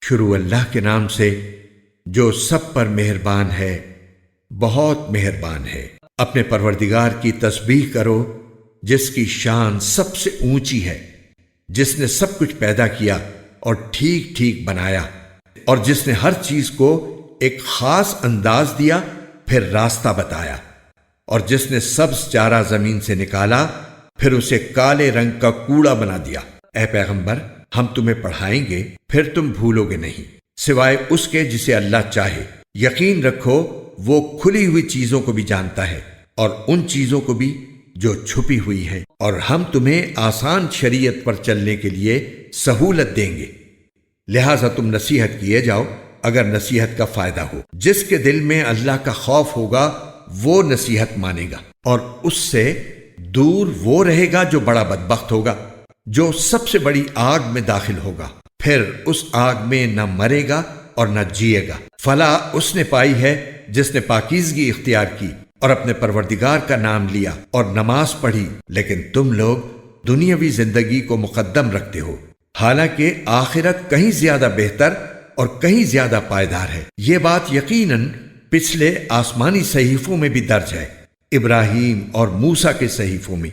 شروع اللہ کے نام سے جو سب پر مہربان ہے، بہت مہربان ہے۔ اپنے پروردگار کی تسبیح کرو جس کی شان سب سے اونچی ہے، جس نے سب کچھ پیدا کیا اور ٹھیک ٹھیک بنایا، اور جس نے ہر چیز کو ایک خاص انداز دیا پھر راستہ بتایا، اور جس نے سبز چارہ زمین سے نکالا پھر اسے کالے رنگ کا کوڑا بنا دیا۔ اے پیغمبر، ہم تمہیں پڑھائیں گے پھر تم بھولو گے نہیں، سوائے اس کے جسے اللہ چاہے۔ یقین رکھو وہ کھلی ہوئی چیزوں کو بھی جانتا ہے اور ان چیزوں کو بھی جو چھپی ہوئی ہیں، اور ہم تمہیں آسان شریعت پر چلنے کے لیے سہولت دیں گے، لہذا تم نصیحت کیے جاؤ اگر نصیحت کا فائدہ ہو۔ جس کے دل میں اللہ کا خوف ہوگا وہ نصیحت مانے گا، اور اس سے دور وہ رہے گا جو بڑا بدبخت ہوگا، جو سب سے بڑی آگ میں داخل ہوگا، پھر اس آگ میں نہ مرے گا اور نہ جیے گا۔ فلاح اس نے پائی ہے جس نے پاکیزگی اختیار کی اور اپنے پروردگار کا نام لیا اور نماز پڑھی، لیکن تم لوگ دنیاوی زندگی کو مقدم رکھتے ہو، حالانکہ آخرت کہیں زیادہ بہتر اور کہیں زیادہ پائیدار ہے۔ یہ بات یقیناً پچھلے آسمانی صحیفوں میں بھی درج ہے، ابراہیم اور موسیٰ کے صحیفوں میں۔